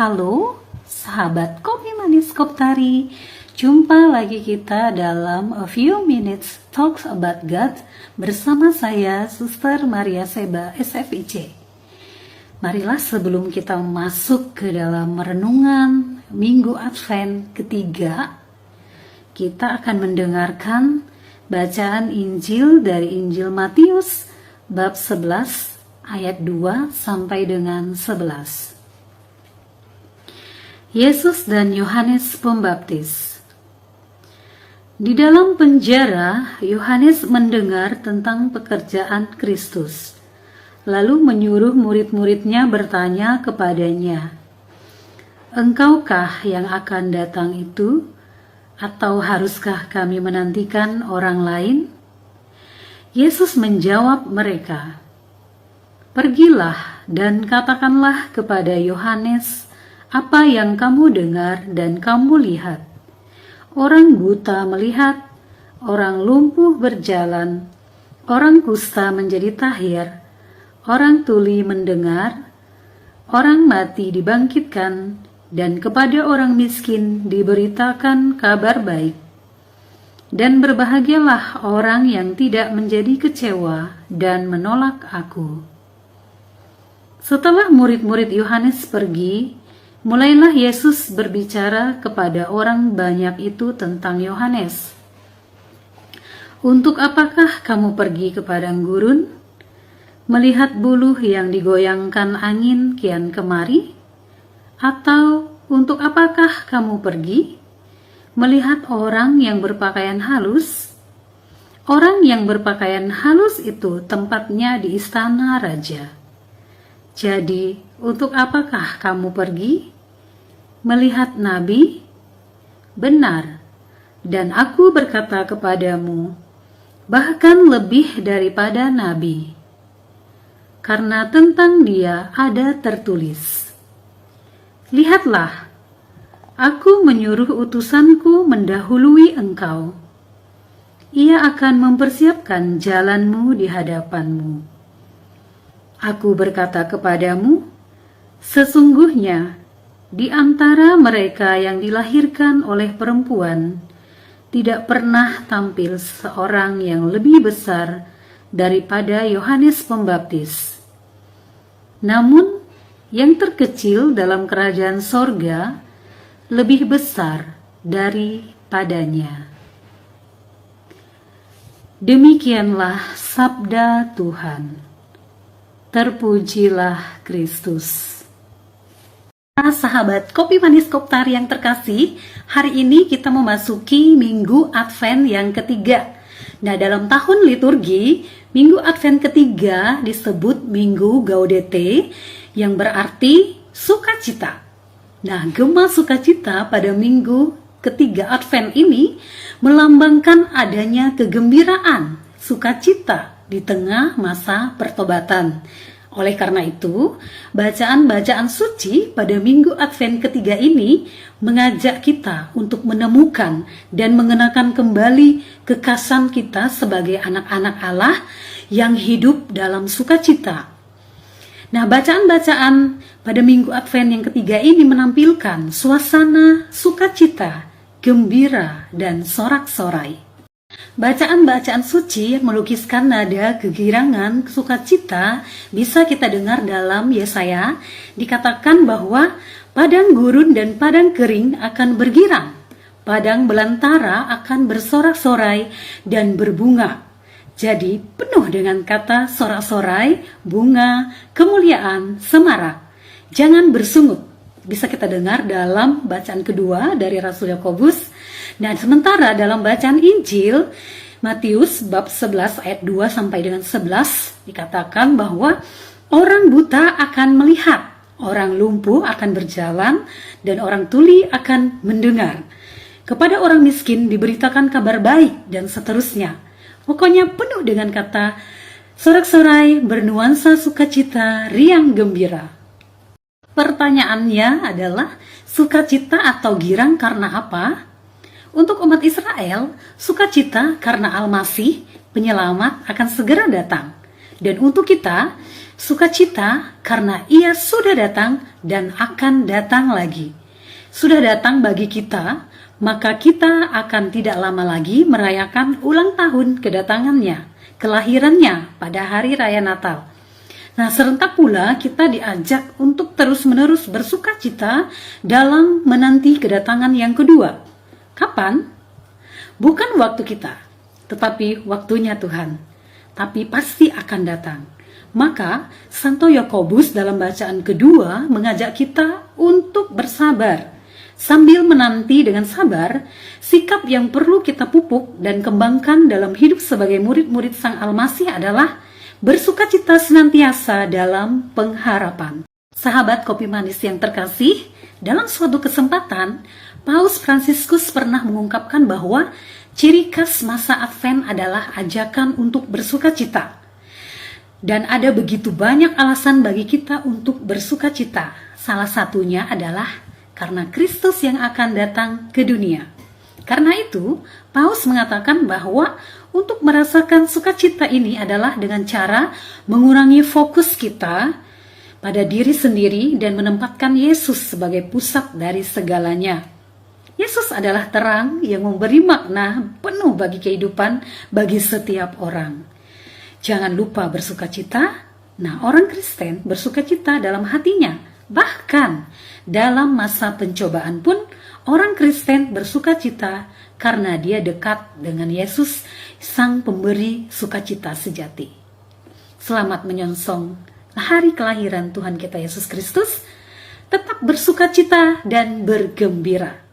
Halo, sahabat Kopi Manis Koptari. Jumpa lagi kita dalam A Few Minutes Talks About God bersama saya, Suster Maria Seba, SFIC. Marilah sebelum kita masuk ke dalam renungan Minggu Advent ketiga, kita akan mendengarkan bacaan Injil dari Injil Matius bab 11 ayat 2 sampai dengan 11. Yesus dan Yohanes Pembaptis. Di dalam penjara, Yohanes mendengar tentang pekerjaan Kristus, lalu menyuruh murid-muridnya bertanya kepadanya, "Engkaukah yang akan datang itu, atau haruskah kami menantikan orang lain?" Yesus menjawab mereka, "Pergilah dan katakanlah kepada Yohanes apa yang kamu dengar dan kamu lihat. Orang buta melihat, orang lumpuh berjalan, orang kusta menjadi tahir, orang tuli mendengar, orang mati dibangkitkan, dan kepada orang miskin diberitakan kabar baik. Dan berbahagialah orang yang tidak menjadi kecewa dan menolak aku." Setelah murid-murid Yohanes pergi, mulailah Yesus berbicara kepada orang banyak itu tentang Yohanes. "Untuk apakah kamu pergi ke padang gurun, melihat buluh yang digoyangkan angin kian kemari? Atau untuk apakah kamu pergi, melihat orang yang berpakaian halus? Orang yang berpakaian halus itu tempatnya di istana raja. Jadi, untuk apakah kamu pergi? Melihat nabi? Benar, dan aku berkata kepadamu, bahkan lebih daripada nabi. Karena tentang dia ada tertulis, 'Lihatlah, aku menyuruh utusanku mendahului engkau. Ia akan mempersiapkan jalanmu di hadapanmu.' Aku berkata kepadamu, sesungguhnya di antara mereka yang dilahirkan oleh perempuan, tidak pernah tampil seorang yang lebih besar daripada Yohanes Pembaptis. Namun, yang terkecil dalam kerajaan sorga lebih besar daripadanya." Demikianlah sabda Tuhan. Terpujilah Kristus. Sahabat Kopi Manis Koptari yang terkasih, hari ini kita memasuki Minggu Advent yang ketiga. Nah, dalam tahun liturgi, Minggu Advent ketiga disebut Minggu Gaudete, yang berarti sukacita. Nah, gema sukacita pada Minggu ketiga Advent ini melambangkan adanya kegembiraan, sukacita di tengah masa pertobatan. Oleh karena itu, bacaan-bacaan suci pada Minggu Advent ketiga ini mengajak kita untuk menemukan dan mengenakan kembali kekhasan kita sebagai anak-anak Allah yang hidup dalam sukacita. Nah, bacaan-bacaan pada Minggu Advent yang ketiga ini menampilkan suasana sukacita, gembira, dan sorak-sorai. Bacaan-bacaan suci yang melukiskan nada kegirangan, sukacita bisa kita dengar dalam Yesaya. Dikatakan bahwa padang gurun dan padang kering akan bergirang, padang belantara akan bersorak-sorai dan berbunga. Jadi penuh dengan kata sorak-sorai, bunga, kemuliaan, semarak. Jangan bersungut. Bisa kita dengar dalam bacaan kedua dari Rasul Yakobus. Nah, sementara dalam bacaan Injil Matius bab 11 ayat 2 sampai dengan 11 dikatakan bahwa orang buta akan melihat, orang lumpuh akan berjalan, dan orang tuli akan mendengar. Kepada orang miskin diberitakan kabar baik, dan seterusnya. Pokoknya penuh dengan kata sorak-sorai, bernuansa sukacita, riang gembira. Pertanyaannya adalah, sukacita atau girang karena apa? Untuk umat Israel, sukacita karena Al-Masih, penyelamat, akan segera datang. Dan untuk kita, Sukacita karena Ia sudah datang dan akan datang lagi. Sudah datang bagi kita, maka kita akan tidak lama lagi merayakan ulang tahun kedatangannya, kelahirannya pada hari raya Natal. Nah, serentak pula kita diajak untuk terus-menerus bersukacita dalam menanti kedatangan yang kedua. Kapan? Bukan waktu kita, tetapi waktunya Tuhan. Tapi pasti akan datang. Maka, Santo Yakobus dalam bacaan kedua mengajak kita untuk bersabar. Sambil menanti dengan sabar, sikap yang perlu kita pupuk dan kembangkan dalam hidup sebagai murid-murid Sang Almasih adalah bersukacita senantiasa dalam pengharapan. Sahabat Kopi Manis yang terkasih, dalam suatu kesempatan, Paus Fransiskus pernah mengungkapkan bahwa ciri khas masa Advent adalah ajakan untuk bersukacita. Dan ada begitu banyak alasan bagi kita untuk bersukacita. Salah satunya adalah karena Kristus yang akan datang ke dunia. Karena itu, Paus mengatakan bahwa untuk merasakan sukacita ini adalah dengan cara mengurangi fokus kita pada diri sendiri dan menempatkan Yesus sebagai pusat dari segalanya. Yesus adalah terang yang memberi makna penuh bagi kehidupan bagi setiap orang. Jangan lupa bersukacita. Nah, orang Kristen bersukacita dalam hatinya. Bahkan dalam masa pencobaan pun orang Kristen bersukacita karena dia dekat dengan Yesus, Sang Pemberi sukacita sejati. Selamat menyongsong hari kelahiran Tuhan kita Yesus Kristus. Tetap bersukacita dan bergembira.